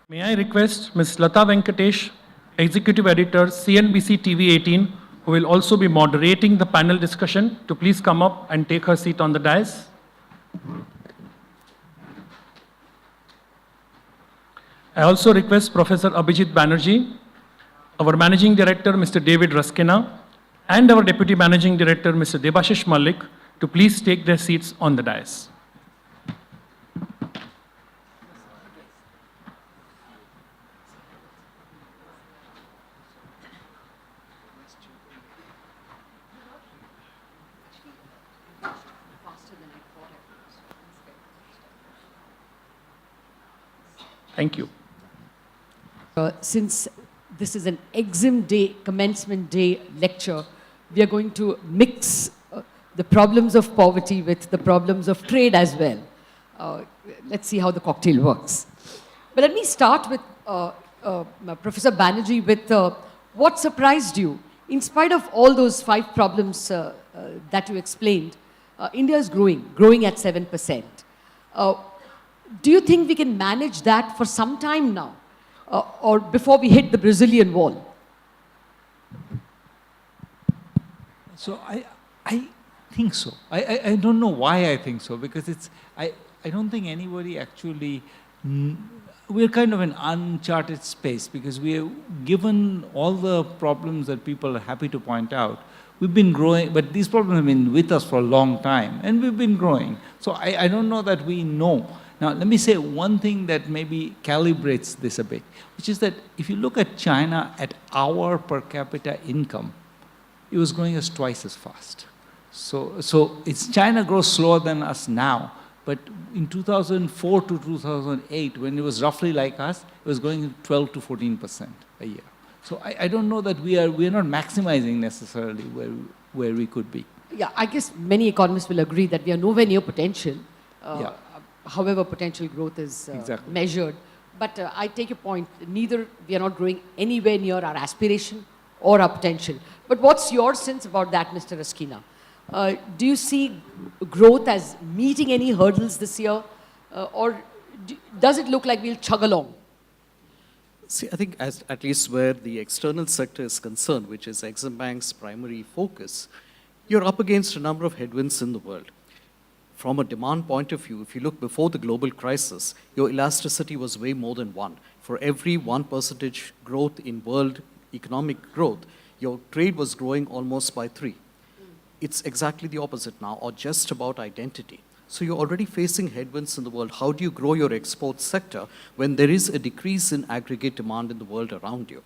May I request Ms. Latha Venkatesh, Executive Editor, CNBC-TV18, who will also be moderating the panel discussion, to please come up and take her seat on the dais. I also request Professor Abhijit Banerjee, our Managing Director, Mr. David Rasquinha, and our Deputy Managing Director, Mr. Debasish Mallick, to please take their seats on the dais. Thank you. Since this is an Exim Day, Commencement Day lecture, we are going to mix the problems of poverty with the problems of trade as well. Let's see how the cocktail works. But let me start with Professor Banerjee with what surprised you. In spite of all those 5 problems that you explained, India is growing at 7%. Do you think we can manage that for some time now, or before we hit the Brazilian wall? So I think so. I don't know why I think so, because I don't think anybody actually, we're kind of an uncharted space, because we are given all the problems that people are happy to point out. We've been growing, but these problems have been with us for a long time, and we've been growing. So I don't know that we know. Now, let me say one thing that maybe calibrates this a bit, which is that if you look at China at our per capita income, it was growing as twice as fast. So China grows slower than us now, but in 2004 to 2008, when it was roughly like us, it was growing 12 to 14% a year. So I don't know that we are not maximizing necessarily where we could be. Yeah, I guess many economists will agree that we are nowhere near potential. Yeah. However potential growth is exactly measured. But I take your point, neither we are not growing anywhere near our aspiration or our potential. But what's your sense about that, Mr. Rasquinha? Do you see growth as meeting any hurdles this year, or does it look like we'll chug along? See, I think at least where the external sector is concerned, which is Exim Bank's primary focus, you're up against a number of headwinds in the world. From a demand point of view, if you look before the global crisis, your elasticity was way more than 1. For every 1% growth in world economic growth, your trade was growing almost by 3. It's exactly the opposite now, or just about identity. So you're already facing headwinds in the world. How do you grow your export sector when there is a decrease in aggregate demand in the world around you?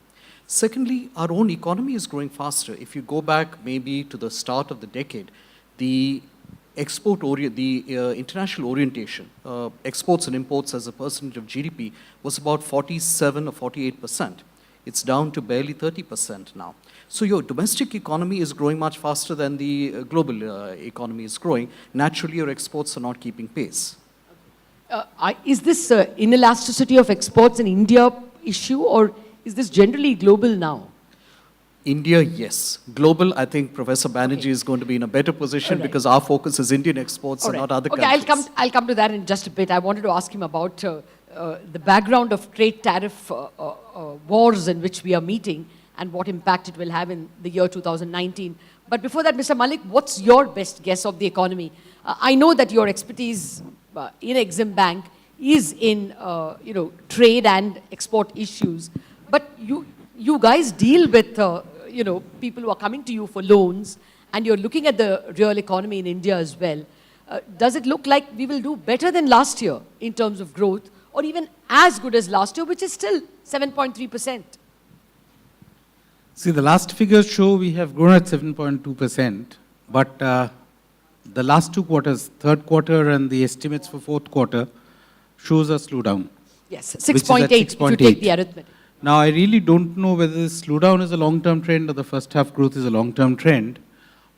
Secondly, our own economy is growing faster. If you go back maybe to the start of the decade, the international orientation, exports and imports as a percentage of GDP was about 47 or 48%. It's down to barely 30% now. So your domestic economy is growing much faster than the global economy is growing. Naturally, your exports are not keeping pace. Is this inelasticity of exports an India issue, or is this generally global now? India, yes. Global, I think Professor Banerjee is going to be in a better position because our focus is Indian exports and not other countries. I'll come to that in just a bit. I wanted to ask him about the background of trade tariff wars in which we are meeting and what impact it will have in the year 2019. But before that, Mr. Mallick, what's your best guess of the economy? I know that your expertise in Exim Bank is in trade and export issues, but you guys deal with people who are coming to you for loans, and you're looking at the real economy in India as well. Does it look like we will do better than last year in terms of growth, or even as good as last year, which is still 7.3%? See, the last figures show we have grown at 7.2%, but the last 2 quarters, third quarter and the estimates for fourth quarter, shows a slowdown. Yes, 6.8 if you take the arithmetic. Now, I really don't know whether this slowdown is a long-term trend or the first half growth is a long-term trend.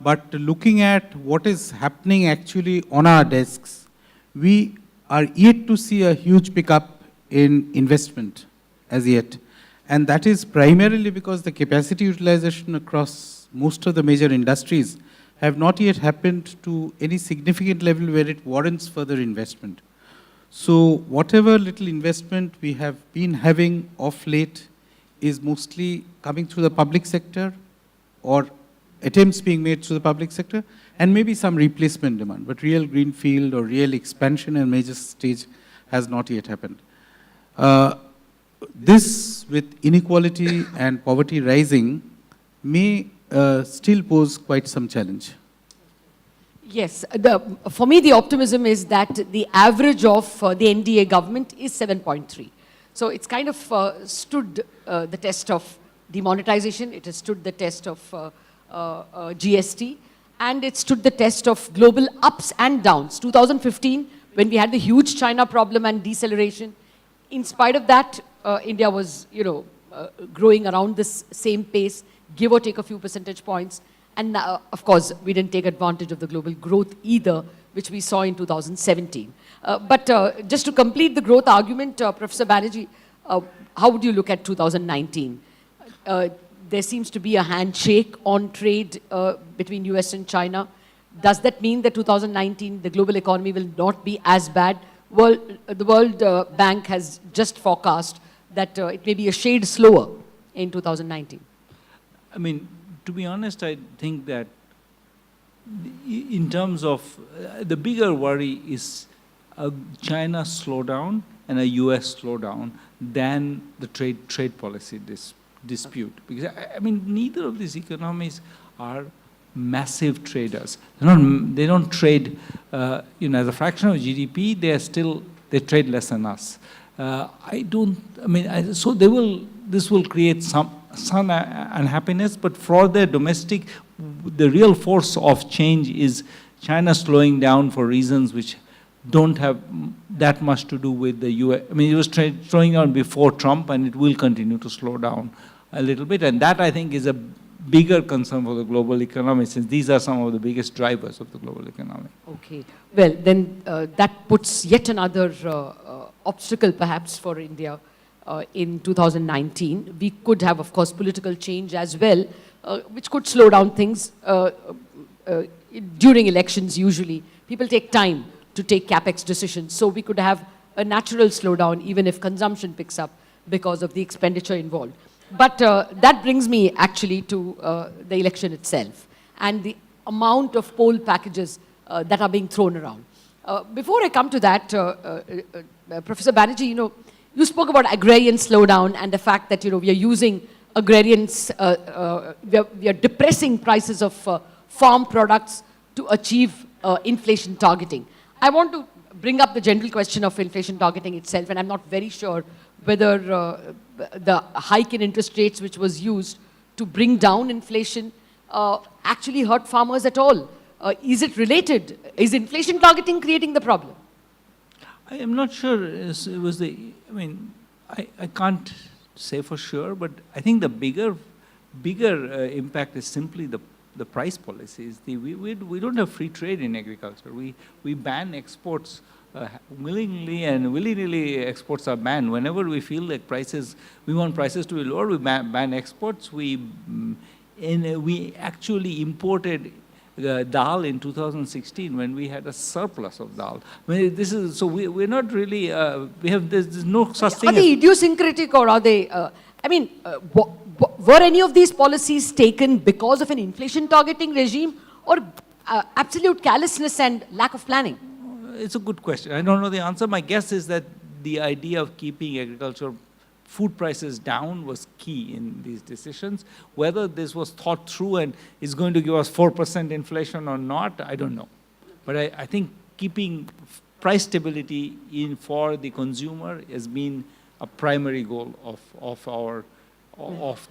But looking at what is happening actually on our desks, we are yet to see a huge pickup in investment as yet. And that is primarily because the capacity utilization across most of the major industries have not yet happened to any significant level where it warrants further investment. So whatever little investment we have been having of late is mostly coming through the public sector or attempts being made through the public sector, and maybe some replacement demand, but real greenfield or real expansion in major stage has not yet happened. This, with inequality and poverty rising, may still pose quite some challenge. Yes, for me the optimism is that the average of the NDA government is 7.3. So it's kind of stood the test of demonetization, it has stood the test of GST, and it stood the test of global ups and downs. 2015, when we had the huge China problem and deceleration, in spite of that, India was, growing around this same pace, give or take a few percentage points. And of course, we didn't take advantage of the global growth either, which we saw in 2017. But just to complete the growth argument, Professor Banerjee, how would you look at 2019? There seems to be a handshake on trade between US and China. Does that mean that 2019, the global economy will not be as bad? The World Bank has just forecast that it may be a shade slower in 2019. I mean, to be honest, I think that in terms of the bigger worry is a China slowdown and a US slowdown than the trade policy dispute. Because I mean, neither of these economies are massive traders. They don't trade, as a fraction of GDP, they trade less than us. So this will create some unhappiness, but for their domestic, the real force of change is China slowing down for reasons which don't have that much to do with the US. I mean, it was slowing down before Trump, and it will continue to slow down a little bit, and that, I think, is a bigger concern for the global economy, since these are some of the biggest drivers of the global economy. Okay. Well, then that puts yet another obstacle, perhaps, for India. In 2019. We could have, of course, political change as well, which could slow down things during elections usually. People take time to take capex decisions, so we could have a natural slowdown even if consumption picks up because of the expenditure involved. But that brings me actually to the election itself and the amount of poll packages that are being thrown around. Before I come to that, Professor Banerjee, you spoke about agrarian slowdown and the fact that, we are using agrarians, we are depressing prices of farm products to achieve inflation targeting. I want to bring up the general question of inflation targeting itself, and I'm not very sure whether the hike in interest rates which was used to bring down inflation actually hurt farmers at all. Is it related? Is inflation targeting creating the problem? I am not sure it was I can't say for sure, but I think the bigger impact is simply the price policies. We don't have free trade in agriculture. We ban exports willingly, and willy-nilly exports are banned. Whenever we feel like we want prices to be lower, we ban exports. We actually imported dal in 2016 when we had a surplus of dal. We're not really, there's no such thing. Are they idiosyncratic, or are they, were any of these policies taken because of an inflation targeting regime, or absolute carelessness and lack of planning? It's a good question. I don't know the answer. My guess is that the idea of keeping agriculture food prices down was key in these decisions. Whether this was thought through and is going to give us 4% inflation or not, I don't know. But I think keeping price stability for the consumer has been a primary goal of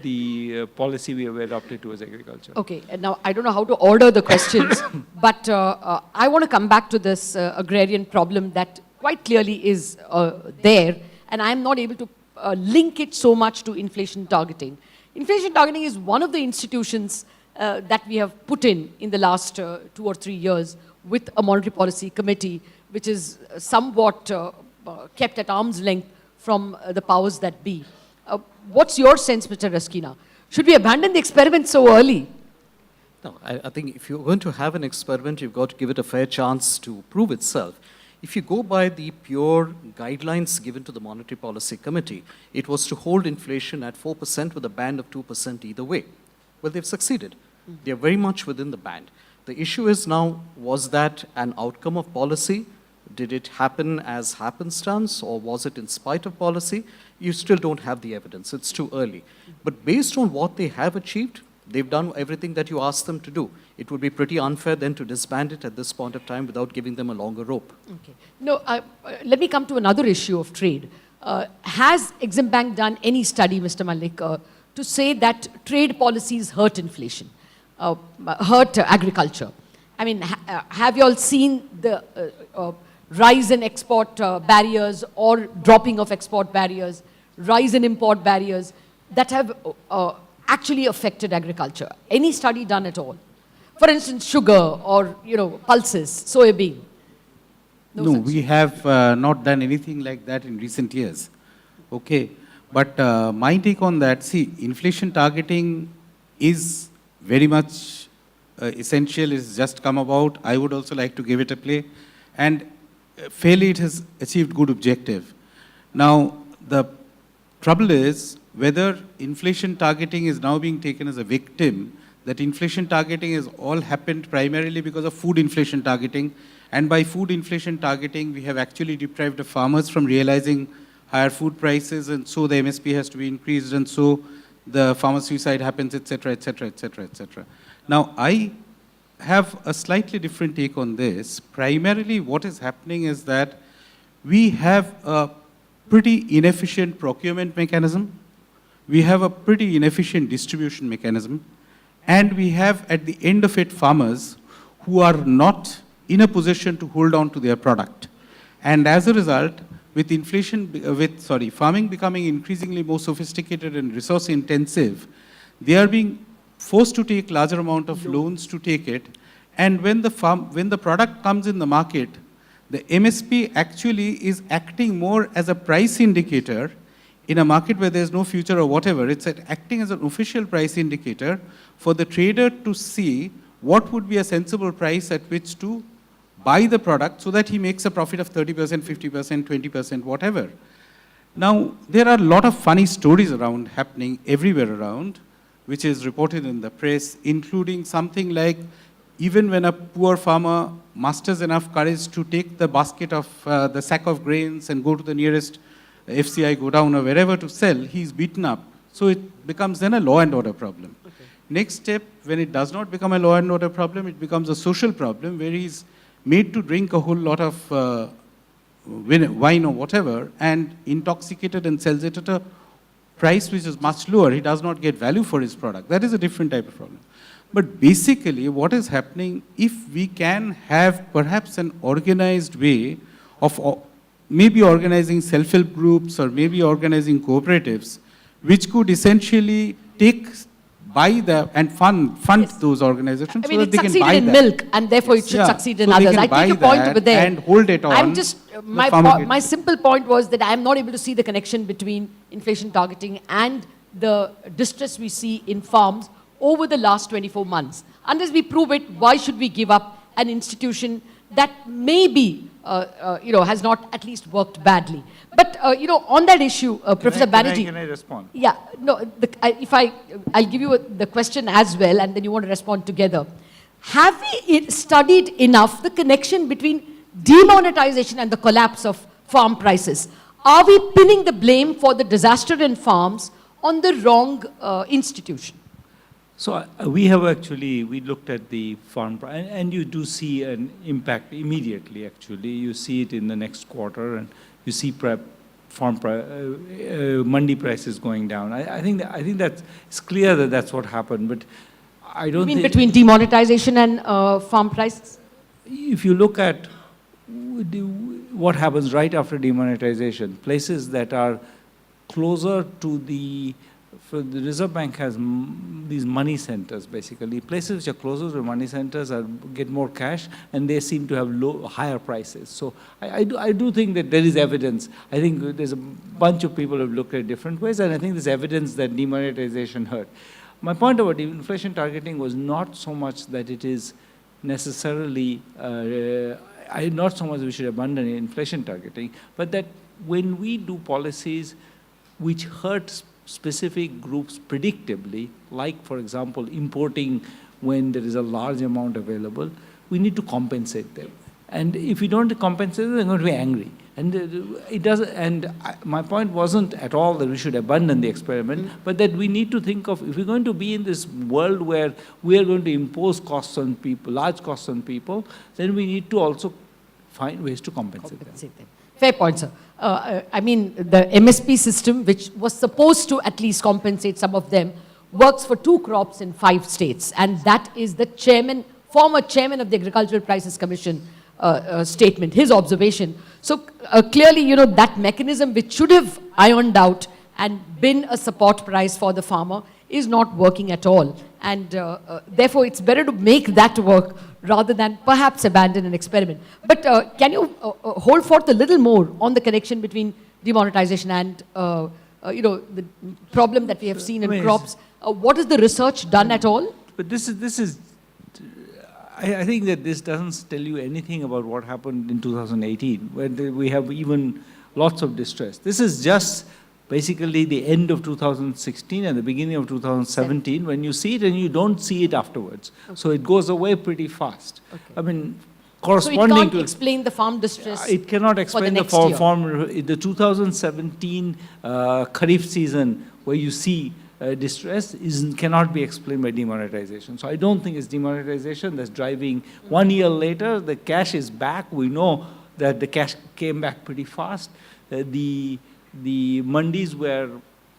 the policy we have adopted towards agriculture. Okay, and now I don't know how to order the questions, but I want to come back to this agrarian problem that quite clearly is there, and I'm not able to link it so much to inflation targeting. Inflation targeting is one of the institutions that we have put in the last 2 or 3 years with a monetary policy committee, which is somewhat kept at arm's length from the powers that be. What's your sense, Mr. Rasquinha? Should we abandon the experiment so early? No, I think if you're going to have an experiment, you've got to give it a fair chance to prove itself. If you go by the pure guidelines given to the Monetary Policy Committee, it was to hold inflation at 4% with a band of 2% either way. Well, they've succeeded. They're very much within the band. The issue is now, was that an outcome of policy? Did it happen as happenstance, or was it in spite of policy? You still don't have the evidence. It's too early. But based on what they have achieved, they've done everything that you asked them to do. It would be pretty unfair then to disband it at this point of time without giving them a longer rope. Okay. No, let me come to another issue of trade. Has Exim Bank done any study, Mr. Mallick, to say that trade policies hurt inflation, hurt agriculture? I mean, have you all seen the rise in export barriers or dropping of export barriers, rise in import barriers that have actually affected agriculture? Any study done at all? For instance, sugar or, pulses, soybean. No, we have not done anything like that in recent years. Okay, but my take on that, see, inflation targeting is very much essential. It's just come about. I would also like to give it a play, and fairly it has achieved good objective. Now, the trouble is whether inflation targeting is now being taken as a victim. That inflation targeting has all happened primarily because of food inflation targeting, and by food inflation targeting, we have actually deprived the farmers from realizing higher food prices, and so the MSP has to be increased, and so the farmer suicide happens, etc., etc., etc., etc. Now, I have a slightly different take on this. Primarily, what is happening is that we have a pretty inefficient procurement mechanism, we have a pretty inefficient distribution mechanism, and we have, at the end of it, farmers who are not in a position to hold on to their product. And as a result, with farming becoming increasingly more sophisticated and resource intensive, they are being forced to take larger amount of loans to take it. And when the product comes in the market, the MSP actually is acting more as a price indicator in a market where there's no future or whatever. It's acting as an official price indicator for the trader to see what would be a sensible price at which to buy the product so that he makes a profit of 30%, 50%, 20%, whatever. Now, there are a lot of funny stories around happening everywhere around, which is reported in the press, including something like even when a poor farmer musters enough courage to take the basket of the sack of grains and go to the nearest FCI, go down or wherever to sell, he's beaten up. So it becomes then a law and order problem. Okay. Next step, when it does not become a law and order problem, it becomes a social problem where he's made to drink a whole lot of wine or whatever and intoxicated and sells it at a price which is much lower. He does not get value for his product. That is a different type of problem. But basically what is happening, if we can have perhaps an organized way of maybe organizing self-help groups or maybe organizing cooperatives, which could essentially and fund those organizations. I mean, so it that they succeeded can buy in that. milk, and therefore it should succeed in others. I take your point over there. And hold it on. I'm just, my simple point was that I am not able to see the connection between inflation targeting and the distress we see in farms over the last 24 months. Unless we prove it, why should we give up an institution that maybe, has not at least worked badly? But, on that issue, Professor Banerjee. Can I respond? Yeah, no, I'll give you the question as well, and then you want to respond together. Have we studied enough the connection between demonetization and the collapse of farm prices? Are we pinning the blame for the disaster in farms on the wrong institution? So we have actually, we looked at the farm price, and you do see an impact immediately, actually. You see it in the next quarter, and you see mandi prices going down. I think that it's clear that that's what happened, but I don't think... You mean between demonetization and farm prices? If you look at what happens right after demonetization, places that are closer to the Reserve Bank has these money centers, basically. Places which are closer to money centers get more cash, and they seem to have higher prices. So I do think that there is evidence. I think there's a bunch of people who have looked at different ways, and I think there's evidence that demonetization hurt. My point about inflation targeting was not so much that it is necessarily not so much we should abandon inflation targeting, but that when we do policies which hurt specific groups predictably, like, for example, importing when there is a large amount available, we need to compensate them. And if we don't compensate them, they're going to be angry. And it doesn't. And my point wasn't at all that we should abandon the experiment, but that we need to think of, if we're going to be in this world where we are going to impose costs on people, large costs on people, then we need to also find ways to compensate them. Fair point, sir. I mean, the MSP system, which was supposed to at least compensate some of them, works for 2 crops in 5 states. And that is the former chairman of the Agricultural Prices Commission statement, his observation. So clearly, you know, that mechanism which should have ironed out and been a support price for the farmer is not working at all. And therefore, it's better to make that work rather than perhaps abandon an experiment. But can you hold forth a little more on the connection between demonetization and, you know, the problem that we have seen in crops? What is the research done at all? But this is I think that this doesn't tell you anything about what happened in 2018, where we have even lots of distress. This is just basically the end of 2016 and the beginning of 2017, when you see it and you don't see it afterwards. Okay. So it goes away pretty fast. Okay. I mean, corresponding so it can't explain the farm distress. It cannot explain the farm. The 2017 Kharif season, where you see distress, cannot be explained by demonetization. So I don't think it's demonetization that's driving. 1 year later, the cash is back. We know that the cash came back pretty fast. The mandis were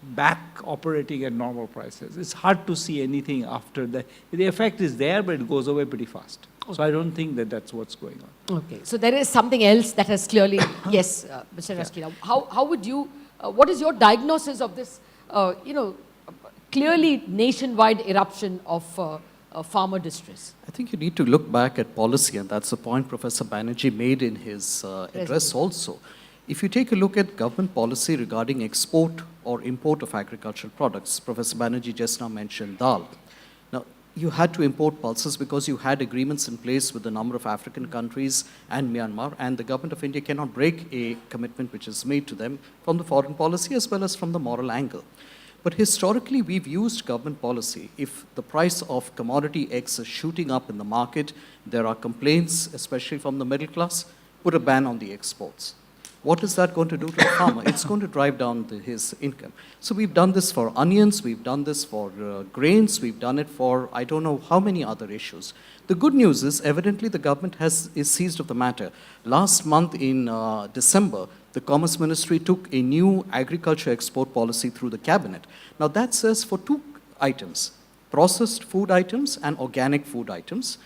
back operating at normal prices. It's hard to see anything after that. The effect is there, but it goes away pretty fast. Okay. So I don't think that that's what's going on. Okay. So there is something else that has clearly, yes, Mr. Rasquinha. How would you, what is your diagnosis of this, you know, clearly nationwide eruption of farmer distress? I think you need to look back at policy, and that's the point Professor Banerjee made in his address also. If you take a look at government policy regarding export or import of agricultural products, Professor Banerjee just now mentioned dal. Now, you had to import pulses because you had agreements in place with a number of African countries and Myanmar, and the government of India cannot break a commitment which is made to them from the foreign policy as well as from the moral angle. But historically, we've used government policy. If the price of commodity X is shooting up in the market, there are complaints, especially from the middle class, put a ban on the exports. What is that going to do to the farmer? It's going to drive down his income. So we've done this for onions, we've done this for grains, we've done it for I don't know how many other issues. The good news is, evidently, the government is seized of the matter. Last month in December, the Commerce Ministry took a new agriculture export policy through the cabinet. Now that says for 2 items, processed food items and organic food items,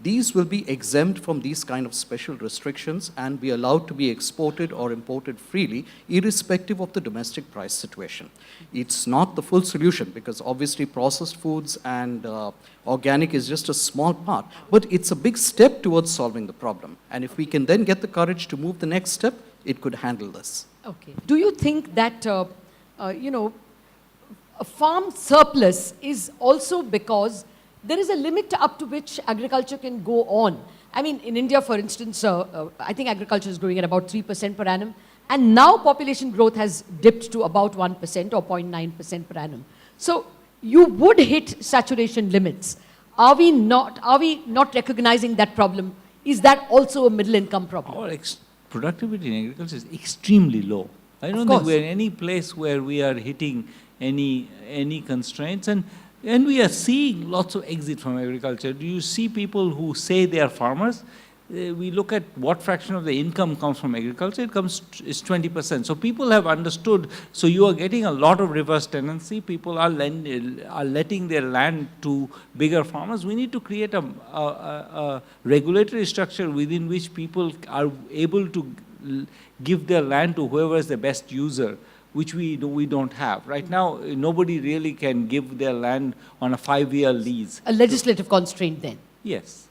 these will be exempt from these kind of special restrictions and be allowed to be exported or imported freely, irrespective of the domestic price situation. It's not the full solution, because obviously processed foods and organic is just a small part, but it's a big step towards solving the problem. And if we can then get the courage to move the next step, it could handle this. Okay. Do you think that, you know, a farm surplus is also because there is a limit up to which agriculture can go on? I mean, in India, for instance, I think agriculture is growing at about 3% per annum, and now population growth has dipped to about 1% or 0.9% per annum. So you would hit saturation limits. Are we not recognizing that problem? Is that also a middle income problem? Productivity in agriculture is extremely low. I don't think we're in any place where we are hitting any constraints, and we are seeing lots of exit from agriculture. Do you see people who say they are farmers? We look at what fraction of the income comes from agriculture. It's 20%. So people have understood. So you are getting a lot of reverse tenancy. People are letting their land to bigger farmers. We need to create a regulatory structure within which people are able to give their land to whoever is the best user, which we don't have. Right now, nobody really can give their land on a 5-year lease. A legislative constraint then? Yes.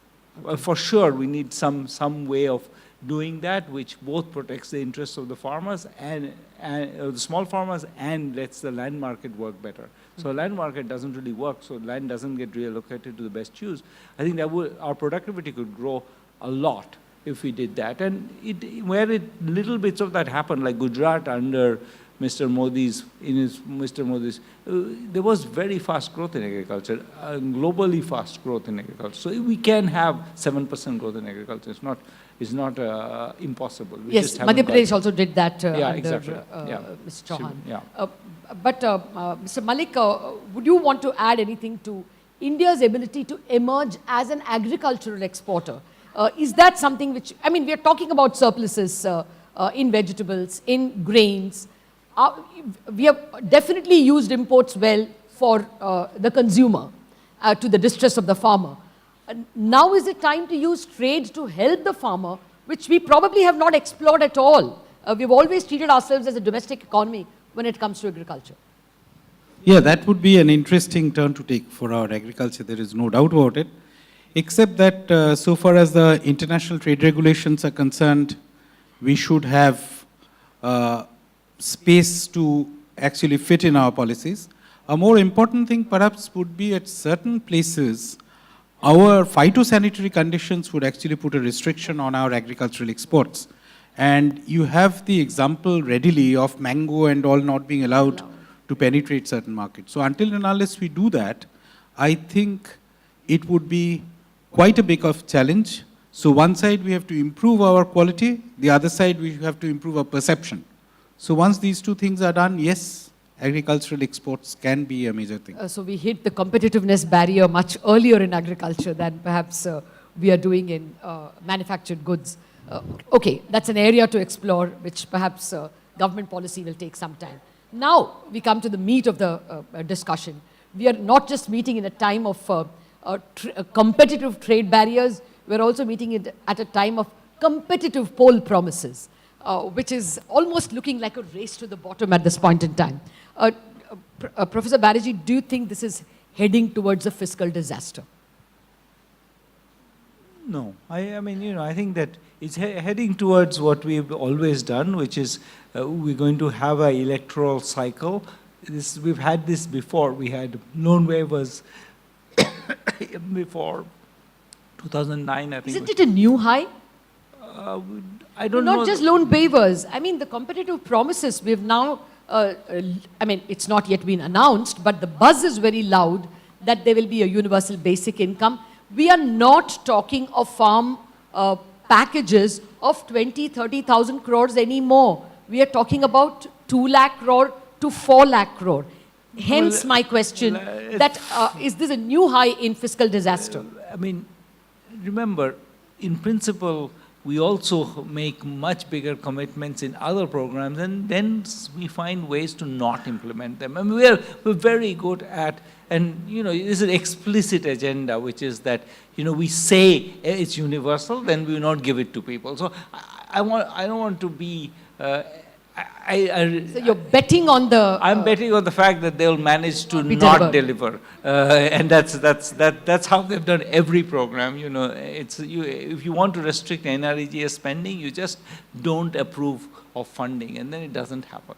For sure, we need some way of doing that, which both protects the interests of the farmers and the small farmers and lets the land market work better. So land market doesn't really work, so land doesn't get reallocated to the best use. I think that our productivity could grow a lot if we did that. And where little bits of that happened, like Gujarat under Mr. Modi's, there was very fast growth in agriculture, globally fast growth in agriculture. So we can have 7% growth in agriculture. It's not impossible. We yes, Madhya Pradesh also did that yeah, under exactly. Mr. Chauhan. Yeah. Mr. Mallick, would you want to add anything to India's ability to emerge as an agricultural exporter? Is that something which, I mean, we are talking about surpluses in vegetables, in grains. We have definitely used imports well for the consumer, to the distress of the farmer. Now is the time to use trade to help the farmer, which we probably have not explored at all. We've always treated ourselves as a domestic economy when it comes to agriculture. Yeah, that would be an interesting turn to take for our agriculture. There is no doubt about it. Except that so far as the international trade regulations are concerned, we should have space to actually fit in our policies. A more important thing perhaps would be at certain places, our phytosanitary conditions would actually put a restriction on our agricultural exports. And you have the example readily of mango and all not being allowed to penetrate certain markets. So until and unless we do that, I think it would be quite a big of challenge. So one side we have to improve our quality, the other side we have to improve our perception. So once these two things are done, yes, agricultural exports can be a major thing. So we hit the competitiveness barrier much earlier in agriculture than perhaps we are doing in manufactured goods. Okay, that's an area to explore, which perhaps government policy will take some time. Now we come to the meat of the discussion. We are not just meeting in a time of competitive trade barriers, we're also meeting it at a time of competitive poll promises, which is almost looking like a race to the bottom at this point in time. Professor Banerjee, do you think this is heading towards a fiscal disaster? No, I mean, you know, I think that it's heading towards what we've always done, which is we're going to have an electoral cycle. We've had this before. We had loan waivers before 2009, I think. Isn't it a new high? I don't know. Not just loan waivers. I mean, the competitive promises we've now, I mean, it's not yet been announced, but the buzz is very loud that there will be a universal basic income. We are not talking of farm packages of 20,000-30,000 crores anymore. We are talking about 2 lakh crore to 4 lakh crore. Hence my question, that is this a new high in fiscal disaster? I mean, remember, in principle, we also make much bigger commitments in other programs, and then we find ways to not implement them. I mean, we're very good at, and you know, there's an explicit agenda, which is that, you know, we say it's universal, then we will not give it to people. So I don't want to be. So you're betting on the. I'm betting on the fact that they'll manage to not deliver, and that's how they've done every program. You know, if you want to restrict NREGS spending, you just don't approve of funding, and then it doesn't happen.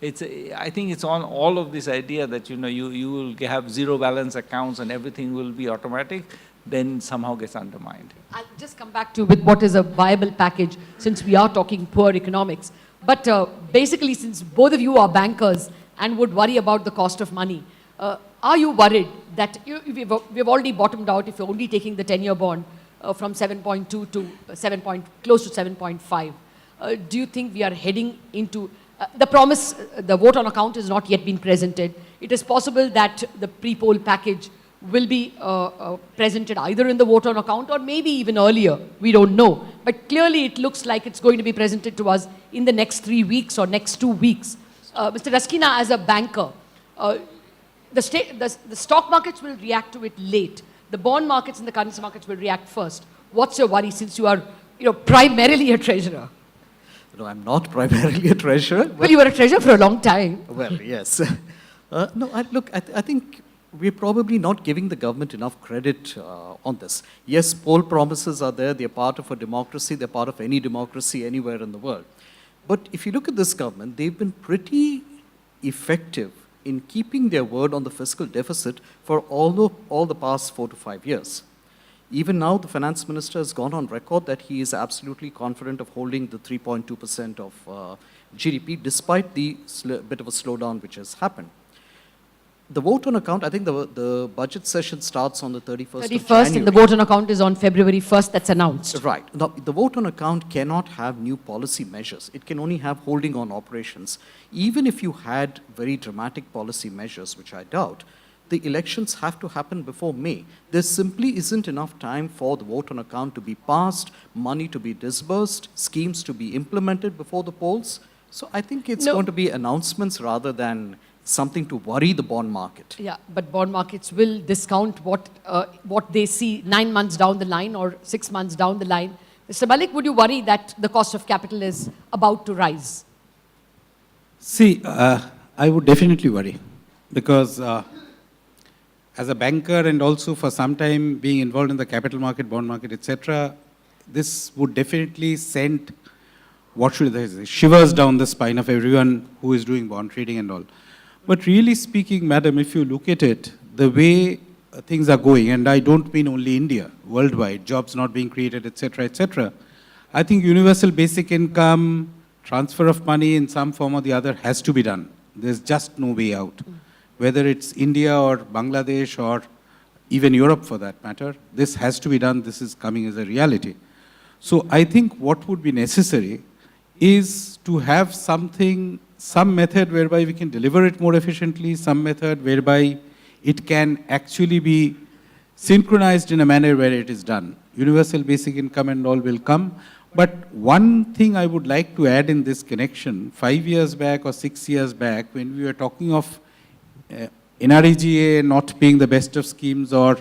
I think it's on all of this idea that, you know, you will have zero balance accounts and everything will be automatic, then somehow gets undermined. I'll just come back to with what is a viable package, since we are talking poor economics. But basically, since both of you are bankers and would worry about the cost of money, are you worried that we've already bottomed out if you're only taking the 10-year bond from 7.2 to close to 7.5? Do you think we are heading into the promise, the vote on account has not yet been presented. It is possible that the pre-poll package will be presented either in the vote on account or maybe even earlier. We don't know. But clearly it looks like it's going to be presented to us in the next 3 weeks or next 2 weeks. Mr. Rasquinha, as a banker, the stock markets will react to it late. The bond markets and the currency markets will react first. What's your worry, since you are primarily a treasurer? No, I'm not primarily a treasurer. Well, you were a treasurer for a long time. Well, yes. No, I think we're probably not giving the government enough credit on this. Yes, poll promises are there. They're part of a democracy. They're part of any democracy anywhere in the world. But if you look at this government, they've been pretty effective in keeping their word on the fiscal deficit for all the past 4 to 5 years. Even now, the finance minister has gone on record that he is absolutely confident of holding the 3.2% of GDP, despite the bit of a slowdown which has happened. The vote on account, I think the budget session starts on the 31st of January. And the vote on account is on February 1st, that's announced. Right. Now, the vote on account cannot have new policy measures. It can only have holding on operations. Even if you had very dramatic policy measures, which I doubt, the elections have to happen before May. There simply isn't enough time for the vote on account to be passed, money to be disbursed, schemes to be implemented before the polls. So I think it's going to be announcements rather than something to worry the bond market. Yeah, but bond markets will discount what they see 9 months down the line or 6 months down the line. Mr. Mallick, would you worry that the cost of capital is about to rise? See, I would definitely worry because as a banker and also for some time being involved in the capital market, bond market, etc., this would definitely send, what should I say, shivers down the spine of everyone who is doing bond trading and all. But really speaking, madam, if you look at it, the way things are going, and I don't mean only India, worldwide, jobs not being created, etc., I think universal basic income, transfer of money in some form or the other has to be done. There's just no way out. Whether it's India or Bangladesh or even Europe for that matter, this has to be done. This is coming as a reality. So I think what would be necessary is to have something, some method whereby we can deliver it more efficiently, some method whereby it can actually be synchronized in a manner where it is done. Universal basic income and all will come. But one thing I would like to add in this connection, 5 years back or 6 years back, when we were talking of NREGA not being the best of schemes or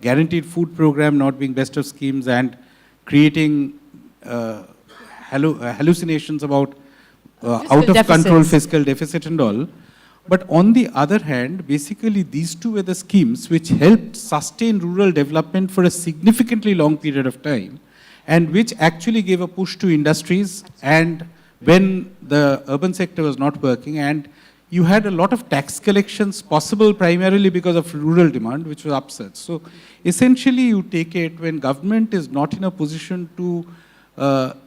guaranteed food program not being best of schemes and creating hallucinations about out of control fiscal deficit and all. But on the other hand, basically these two were the schemes which helped sustain rural development for a significantly long period of time and which actually gave a push to industries and when the urban sector was not working, and you had a lot of tax collections possible primarily because of rural demand, which was upset. So essentially you take it when government is not in a position to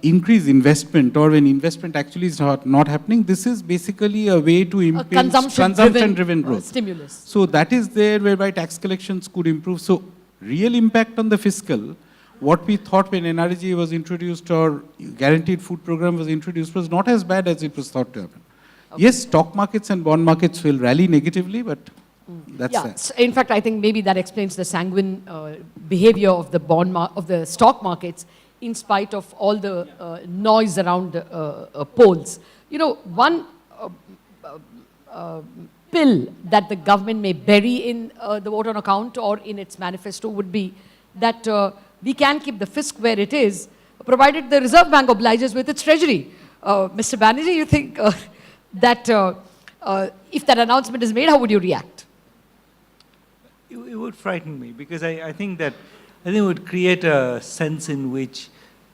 increase investment or when investment actually is not happening, this is basically a way to impede consumption-driven growth. Stimulus. So that is there whereby tax collections could improve. So real impact on the fiscal, what we thought when NREGA was introduced or guaranteed food program was introduced was not as bad as it was thought to happen. Okay. Yes, stock markets and bond markets will rally negatively, but that's that. So in fact, I think maybe that explains the sanguine behavior of the stock markets in spite of all the noise around polls. You know, one pill that the government may bury in the vote on account or in its manifesto would be that we can keep the fisc where it is, provided the Reserve Bank obliges with its treasury. Mr. Banerjee, you think that if that announcement is made, how would you react? It would frighten me because I think it would create a sense in which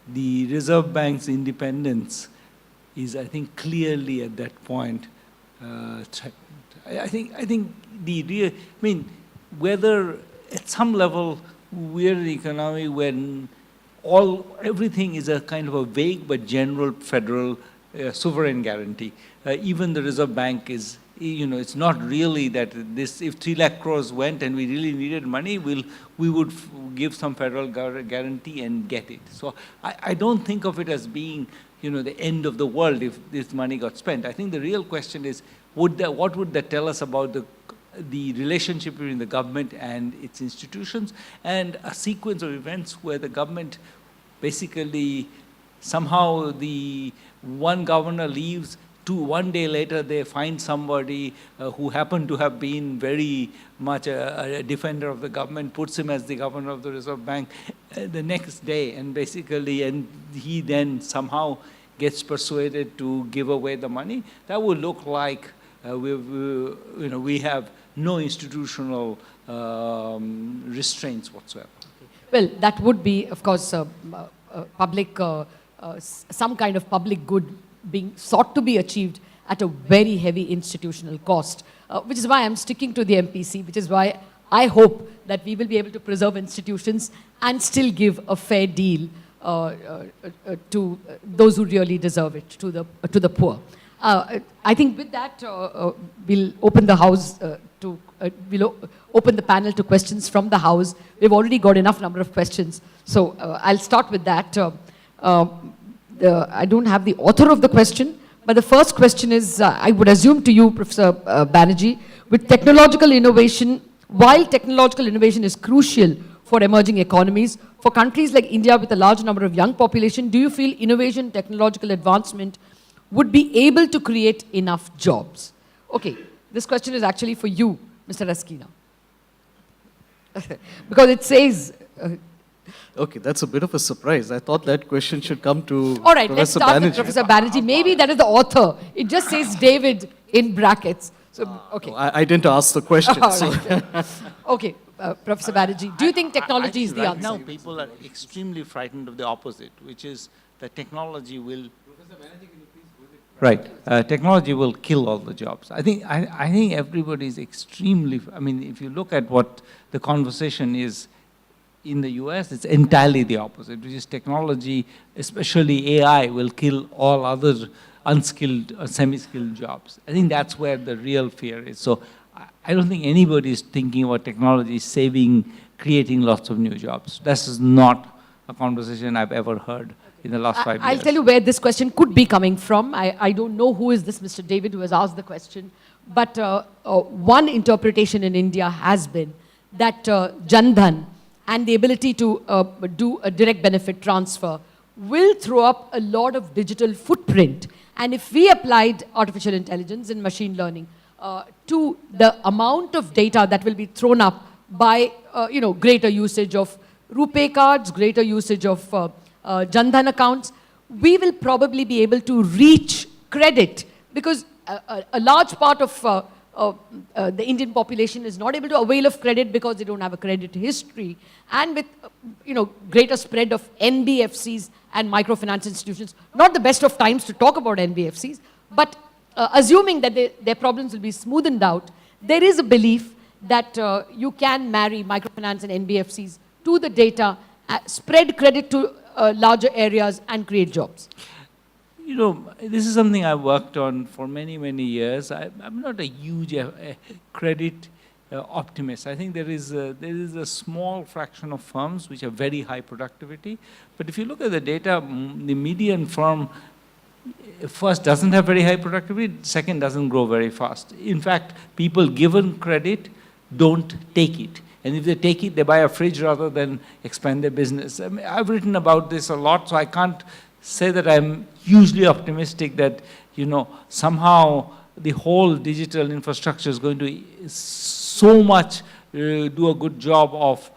the Reserve Bank's independence is, I think, clearly at that point threatened. I think whether at some level we're in an economy when everything is a kind of a vague but general federal sovereign guarantee. Even the Reserve Bank is, it's not really that if 3 lakh crores went and we really needed money, we would give some federal guarantee and get it. So I don't think of it as being, the end of the world if this money got spent. I think the real question is, what would that tell us about the relationship between the government and its institutions, and a sequence of events where the government basically somehow the one governor leaves, one day later they find somebody who happened to have been very much a defender of the government, puts him as the governor of the Reserve Bank the next day, and he then somehow gets persuaded to give away the money. That would look like we have no institutional restraints whatsoever. Well, that would be, of course, public, some kind of public good being sought to be achieved at a very heavy institutional cost, which is why I'm sticking to the MPC, which is why I hope that we will be able to preserve institutions and still give a fair deal to those who really deserve it, to the poor. I think with that, we'll open the house we'll open the panel to questions from the house. We've already got enough number of questions, so I'll start with that. I don't have the author of the question, but the first question is, I would assume to you, Professor Banerjee, with technological innovation, while technological innovation is crucial for emerging economies, for countries like India with a large number of young population, do you feel innovation, technological advancement would be able to create enough jobs? Okay, this question is actually for you, Mr. Rasquinha. Because it says... Okay, that's a bit of a surprise. I thought that question should come to all right, let's Professor start with Banerjee. Professor Banerjee. Maybe that is the author. It just says David in brackets. So, okay. I didn't ask the question. All So. right. Okay, Professor Banerjee, do you think technology is the right answer? now people are extremely frightened of the opposite, which is that technology will... Right. Technology will kill all the jobs. I think everybody is extremely... I mean, if you look at what the conversation is in the US, it's entirely the opposite, which is technology, especially AI, will kill all other unskilled or semi-skilled jobs. I think that's where the real fear is. So I don't think anybody is thinking about technology creating lots of new jobs. This is not a conversation I've ever heard in the last 5 years. I'll tell you where this question could be coming from. I don't know who is this Mr. David who has asked the question, but one interpretation in India has been that Jan Dhan and the ability to do a direct benefit transfer will throw up a lot of digital footprint. And if we applied artificial intelligence and machine learning to the amount of data that will be thrown up by greater usage of RuPay cards, greater usage of Jan Dhan accounts, we will probably be able to reach credit, because a large part of the Indian population is not able to avail of credit because they don't have a credit history. And with greater spread of NBFCs and microfinance institutions, not the best of times to talk about NBFCs, but assuming that their problems will be smoothened out, there is a belief that you can marry microfinance and NBFCs to the data, spread credit to larger areas and create jobs. This is something I've worked on for many, many years. I'm not a huge credit optimist. I think there is a small fraction of firms which have very high productivity. But if you look at the data, the median firm first doesn't have very high productivity, second doesn't grow very fast. In fact, people given credit don't take it. And if they take it, they buy a fridge rather than expand their business. I mean, I've written about this a lot, so I can't say that I'm hugely optimistic that, somehow the whole digital infrastructure is going to so much do a good job of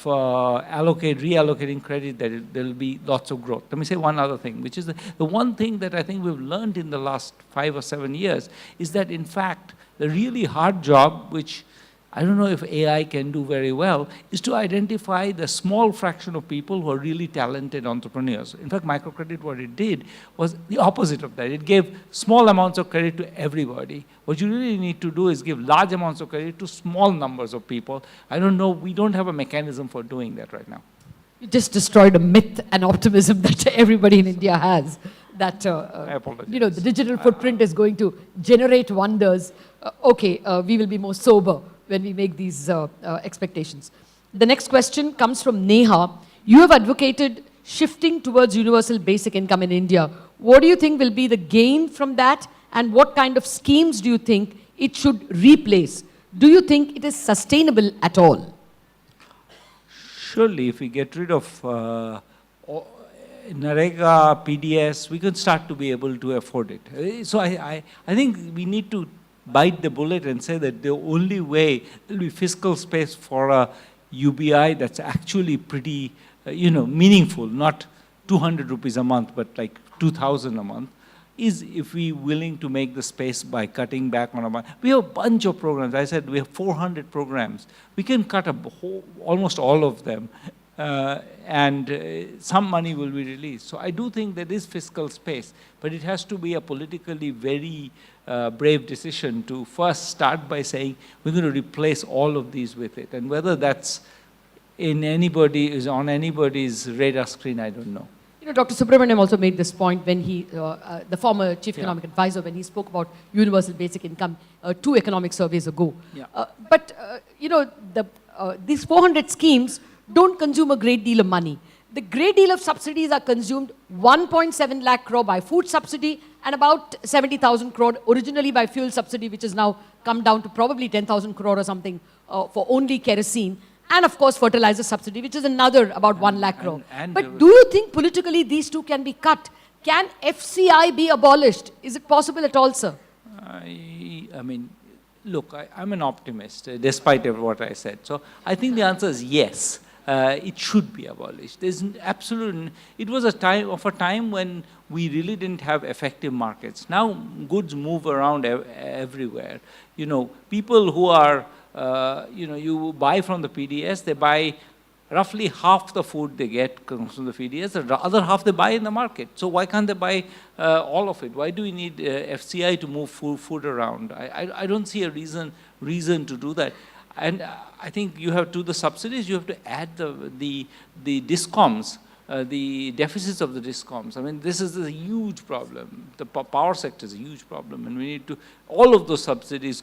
reallocating credit that there will be lots of growth. Let me say one other thing, which is the one thing that I think we've learned in the last 5 or 7 years is that, in fact, the really hard job, which I don't know if AI can do very well, is to identify the small fraction of people who are really talented entrepreneurs. In fact, microcredit, what it did was the opposite of that. It gave small amounts of credit to everybody. What you really need to do is give large amounts of credit to small numbers of people. I don't know, we don't have a mechanism for doing that right now. You just destroyed a myth and optimism that everybody in India has. That I apologize. the digital footprint is going to generate wonders. We will be more sober when we make these expectations. The next question comes from Neha. You have advocated shifting towards universal basic income in India. What do you think will be the gain from that, and what kind of schemes do you think it should replace? Do you think it is sustainable at all? Surely, if we get rid of Narega, PDS, we could start to be able to afford it. So I think we need to bite the bullet and say that the only way there will be fiscal space for a UBI that's actually pretty, meaningful, not 200 rupees a month, but like 2,000 a month, is if we willing to make the space by cutting back on a... We have a bunch of programs. I said we have 400 programs. We can cut almost all of them, and some money will be released. So I do think there is fiscal space, but it has to be a politically very brave decision to first start by saying we're going to replace all of these with it. And whether that's on anybody's radar screen, I don't know. You know, Dr. Subramaniam also made this point when he, the former chief economic advisor, when he spoke about universal basic income 2 economic surveys ago. You know, these 400 schemes don't consume a great deal of money. The great deal of subsidies are consumed 1.7 lakh crore by food subsidy and about 70,000 crore originally by fuel subsidy, which has now come down to probably 10,000 crore or something for only kerosene. And of course, fertilizer subsidy, which is another about 1 lakh crore. But do you think politically these two can be cut? Can FCI be abolished? Is it possible at all, sir? I mean, look, I'm an optimist, despite what I said. So I think the answer is yes. It should be abolished. There's absolute. It was a time when we really didn't have effective markets. Now goods move around everywhere. You know, people who are you know, you buy from the PDS, they buy roughly half the food they get comes from the PDS, the other half they buy in the market. So why can't they buy all of it? Why do we need FCI to move food around? I don't see a reason to do that. And I think you have to the subsidies, you have to add the discoms, the deficits of the discoms. I mean, this is a huge problem. The power sector is a huge problem, and we need to, all of those subsidies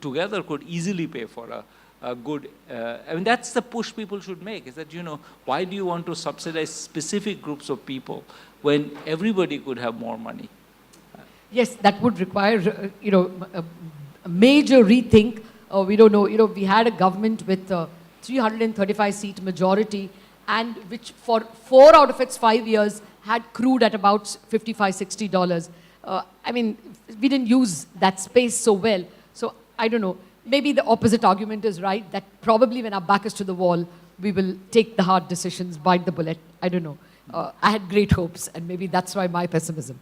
together could easily pay for a good, I mean, that's the push people should make, is that, you know, why do you want to subsidize specific groups of people when everybody could have more money? Yes, that would require, you know, a major rethink. We don't know, you know, we had a government with 335-seat majority, and which for 4 out of its 5 years had crude at about $55, $60. I mean, we didn't use that space so well. So I don't know, maybe the opposite argument is right, that probably when our back is to the wall, we will take the hard decisions, bite the bullet. I don't know. I had great hopes, and maybe that's why my pessimism.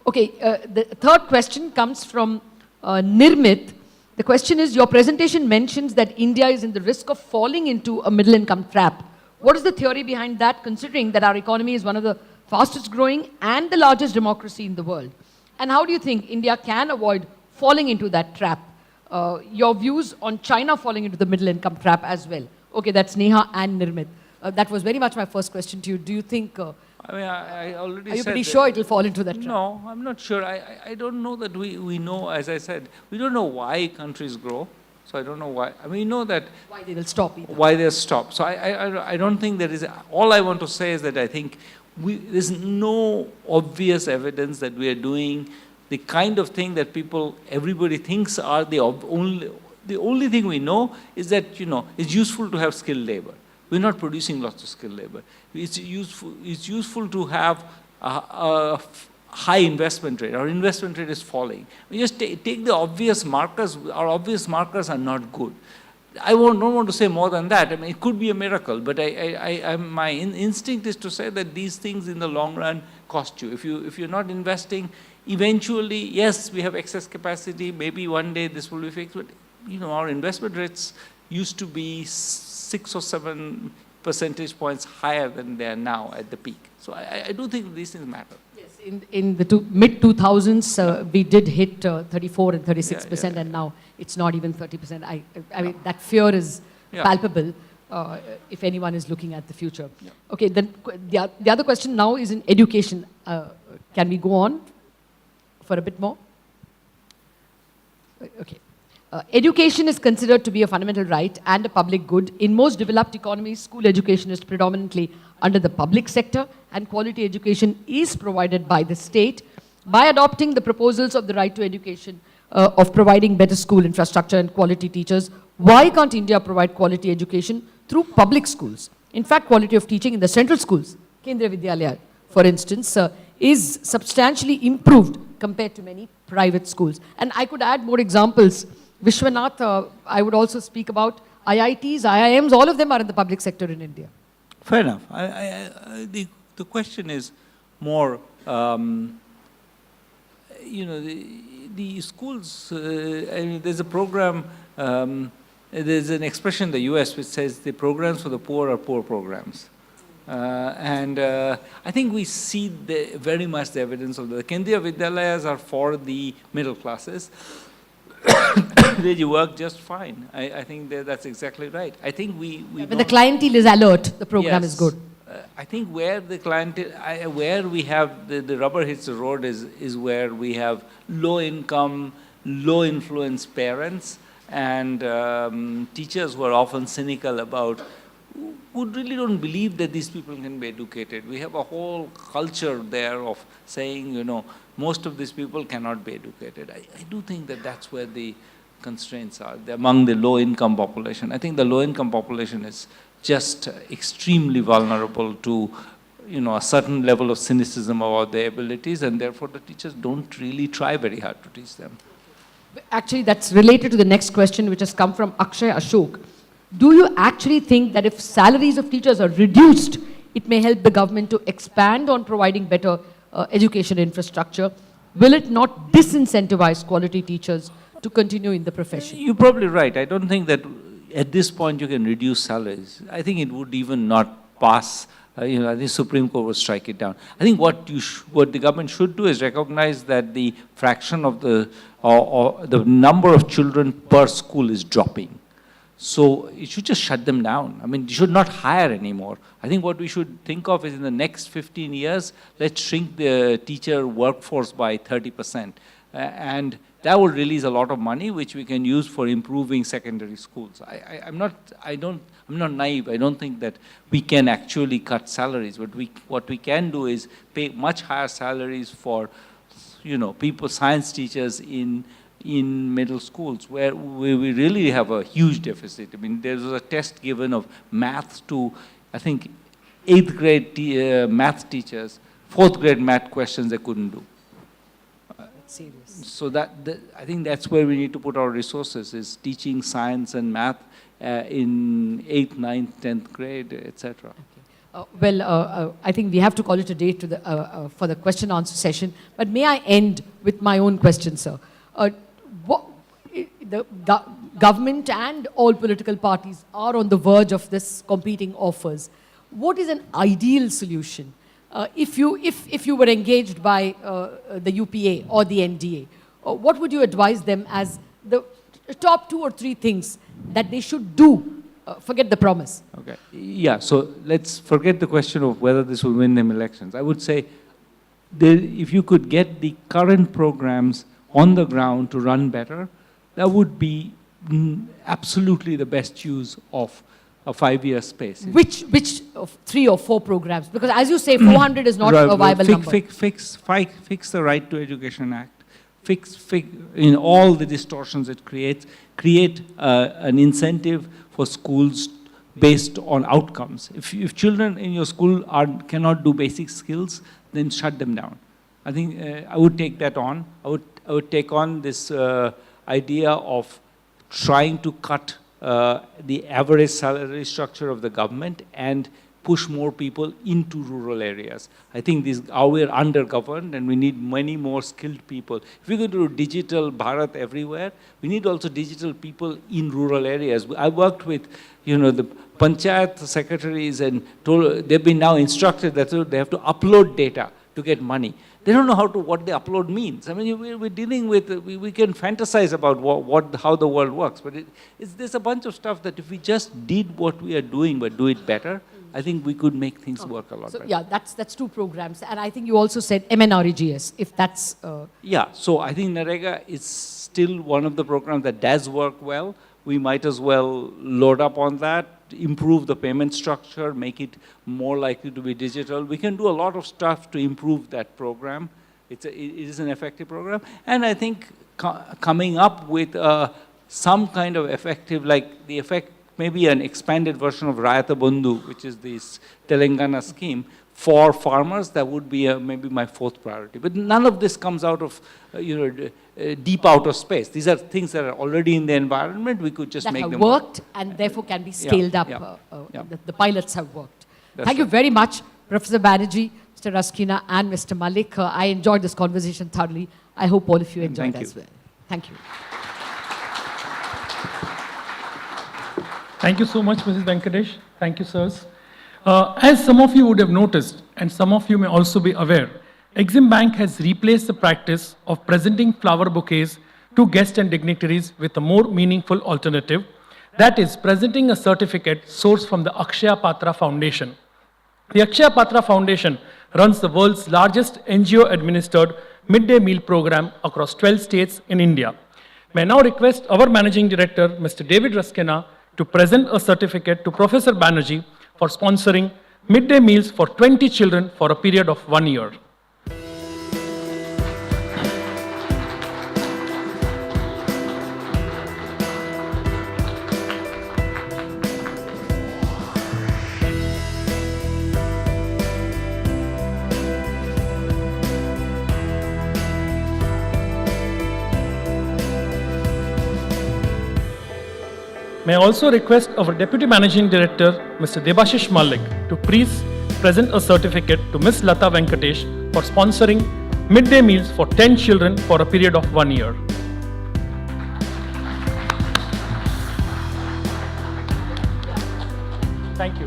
Okay, the third question comes from Nirmit. The question is, your presentation mentions that India is in the risk of falling into a middle income trap. What is the theory behind that, considering that our economy is one of the fastest growing and the largest democracy in the world? And how do you think India can avoid falling into that trap? Your views on China falling into the middle income trap as well. Okay, that's Neha and Nirmit. That was very much my first question to you. Do you think, I mean, I already said. Are you pretty sure it will fall into that trap? No, I'm not sure. I don't know that we know, as I said, we don't know why countries grow. So I don't know why. I mean, we know that. Why they will stop either. Why they'll stop. So I don't think there is, all I want to say is that I think there's no obvious evidence that we are doing the kind of thing that everybody thinks are the only thing we know is that, you know, it's useful to have skilled labor. We're not producing lots of skilled labor. It's useful to have a high investment rate. Our investment rate is falling. We just take the obvious markers. Our obvious markers are not good. I don't want to say more than that. I mean, it could be a miracle, but my instinct is to say that these things in the long run cost you. If you're not investing, eventually, yes, we have excess capacity. Maybe one day this will be fixed. But you know, our investment rates used to be 6 or 7 percentage points higher than they are now at the peak. So I do think these things matter. Yes, in the mid-2000s, we did hit 34 and 36%, and now it's not even 30%. I mean, that fear is palpable if anyone is looking at the future. Yeah. Okay, then the other question now is in education. Can we go on for a bit more? Okay. Education is considered to be a fundamental right and a public good. In most developed economies, school education is predominantly under the public sector, and quality education is provided by the state. By adopting the proposals of the right to education, of providing better school infrastructure and quality teachers, why can't India provide quality education through public schools? In fact, quality of teaching in the central schools, Kendriya Vidyalaya, for instance, is substantially improved compared to many private schools. And I could add more examples. Vishwanath, I would also speak about IITs, IIMs, all of them are in the public sector in India. Fair enough. The question is more, you know, the schools, I mean, there's a program, there's an expression in the US which says the programs for the poor are poor programs. I think we see very much the evidence of the Kendriya Vidyalayas are for the middle classes. They work just fine. I think that's exactly right. I think when the clientele is alert, the program is good. I think where the clientele, where we have the rubber hits the road is where we have low income, low influence parents and teachers who are often cynical about, who really don't believe that these people can be educated. We have a whole culture there of saying, you know, most of these people cannot be educated. I do think that that's where the constraints are among the low-income population. I think the low-income population is just extremely vulnerable to, you know, a certain level of cynicism about their abilities, and therefore the teachers don't really try very hard to teach them. Actually, that's related to the next question, which has come from Akshay Ashok. Do you actually think that if salaries of teachers are reduced, it may help the government to expand on providing better education infrastructure? Will it not disincentivize quality teachers to continue in the profession? You're probably right. I don't think that at this point you can reduce salaries. I think it would even not pass. You know, I think Supreme Court would strike it down. I think what the government should do is recognize that the fraction of the number of children per school is dropping. So it should just shut them down. I mean, you should not hire anymore. I think what we should think of is in the next 15 years, let's shrink the teacher workforce by 30%. And that will release a lot of money, which we can use for improving secondary schools. I'm not naive. I don't think that we can actually cut salaries. But what we can do is pay much higher salaries for, you know, science teachers in middle schools, where we really have a huge deficit. I mean, there was a test given of math to, I think, 8th grade math teachers, 4th grade math questions they couldn't do. Serious. So I think that's where we need to put our resources, is teaching science and math in 8th, 9th, 10th grade, etc. Okay. I think we have to call it a day for the question-answer session. But may I end with my own question, sir? The government and all political parties are on the verge of this competing offers. What is an ideal solution? If you were engaged by the UPA or the NDA, what would you advise them as the top 2 or 3 things that they should do? Forget the promise. Okay. Yeah, so let's forget the question of whether this will win them elections. I would say if you could get the current programs on the ground to run better, that would be absolutely the best use of a 5-year space. Which of 3 or 4 programs? Because as you say, 400 is not a viable number. Fix the Right to Education Act. Fix in all the distortions it creates. Create an incentive for schools based on outcomes. If children in your school cannot do basic skills, then shut them down. I think I would take that on. I would take on this idea of trying to cut the average salary structure of the government and push more people into rural areas. I think we're under-governed and we need many more skilled people. If we're going to do digital Bharat everywhere, we need also digital people in rural areas. I worked with, you know, the panchayat secretaries and they've been now instructed that they have to upload data to get money. They don't know what the upload means. I mean, we're dealing with, we can fantasize about how the world works, but there's a bunch of stuff that if we just did what we are doing, but do it better, I think we could make things work a lot better. Yeah, that's 2 programs. And I think you also said MNREGS, if that's... Yeah, so I think NREGA is still one of the programs that does work well. We might as well load up on that, improve the payment structure, make it more likely to be digital. We can do a lot of stuff to improve that program. It is an effective program. And I think coming up with some kind of effective, like maybe an expanded version of Rayata Bandhu, which is this Telangana scheme, for farmers, that would be maybe my 4th priority. But none of this comes out of, deep out of space. These are things that are already in the environment. We could just make them worked and therefore can be scaled up. The pilots have worked. Thank you very much, Professor Banerjee, Mr. Rasquinha, and Mr. Mallick. I enjoyed this conversation thoroughly. I hope all of you enjoyed as well. Thank you. Thank you so much, Mrs. Venkatesh. Thank you, sirs. As some of you would have noticed, and some of you may also be aware, Exim Bank has replaced the practice of presenting flower bouquets to guests and dignitaries with a more meaningful alternative, that is, presenting a certificate sourced from the Akshaya Patra Foundation. The Akshaya Patra Foundation runs the world's largest NGO-administered midday meal program across 12 states in India. May I now request our Managing Director, Mr. David Rasquinha, to present a certificate to Professor Banerjee for sponsoring midday meals for 20 children for a period of 1 year. May I also request our Deputy Managing Director, Mr. Debasish Mallick, to please present a certificate to Ms. Latha Venkatesh for sponsoring midday meals for 10 children for a period of 1 year. Thank you.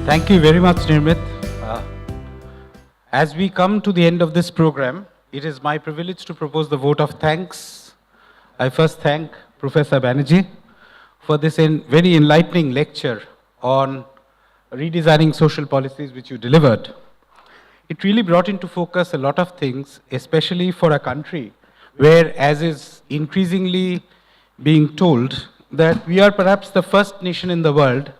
Thank you very much, Nirmit. As we come to the end of this program, it is my privilege to propose the vote of thanks. I first thank Professor Banerjee for this very enlightening lecture on redesigning social policies which you delivered. It really brought into focus a lot of things, especially for a country where, as is increasingly being told, that we are perhaps the first nation in the world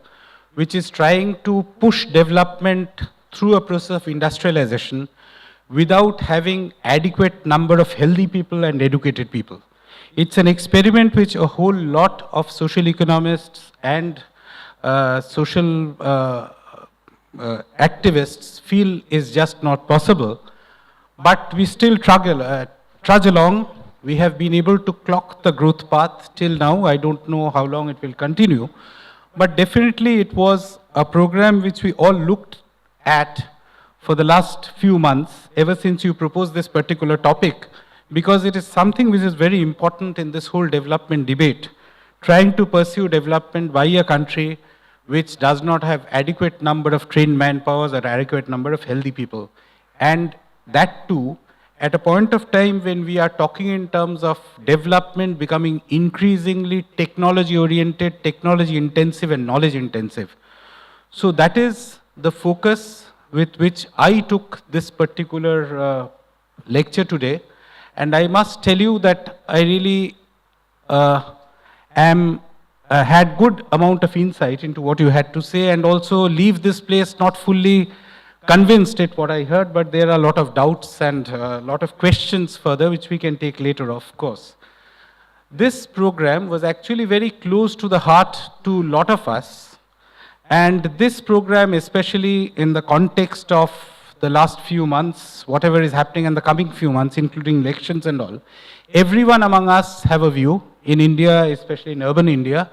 which is trying to push development through a process of industrialization without having adequate number of healthy people and educated people. It's an experiment which a whole lot of social economists and social activists feel is just not possible. But we still trudge along. We have been able to clock the growth path till now. I don't know how long it will continue. But definitely it was a program which we all looked at for the last few months, ever since you proposed this particular topic, because it is something which is very important in this whole development debate, trying to pursue development by a country which does not have adequate number of trained manpowers or adequate number of healthy people. And that too, at a point of time when we are talking in terms of development becoming increasingly technology-oriented, technology-intensive and knowledge-intensive. So that is the focus with which I took this particular lecture today. And I must tell you that I really had good amount of insight into what you had to say, and also leave this place not fully convinced at what I heard, but there are a lot of doubts and a lot of questions further, which we can take later, of course. This program was actually very close to the heart to a lot of us. And this program, especially in the context of the last few months, whatever is happening in the coming few months, including elections and all, everyone among us have a view in India, especially in urban India.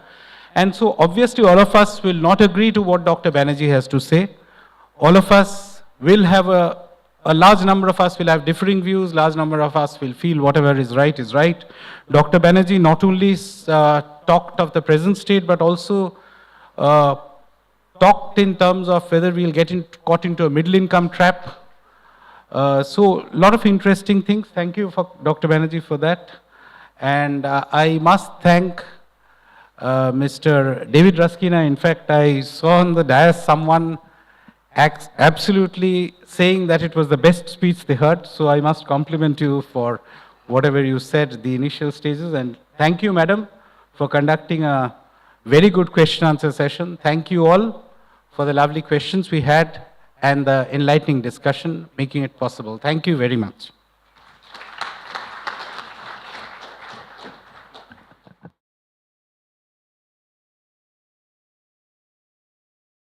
And so obviously all of us will not agree to what Dr. Banerjee has to say. All of us will have a large number of us will have differing views, large number of us will feel whatever is right is right. Dr. Banerjee not only talked of the present state, but also talked in terms of whether we'll get caught into a middle income trap. So a lot of interesting things. Thank you, for Dr. Banerjee, for that. And I must thank Mr. David Rasquinha. In fact, I saw on the dais someone absolutely saying that it was the best speech they heard. So I must compliment you for whatever you said at the initial stages. And thank you, madam, for conducting a very good question-answer session. Thank you all for the lovely questions we had and the enlightening discussion, making it possible. Thank you very much.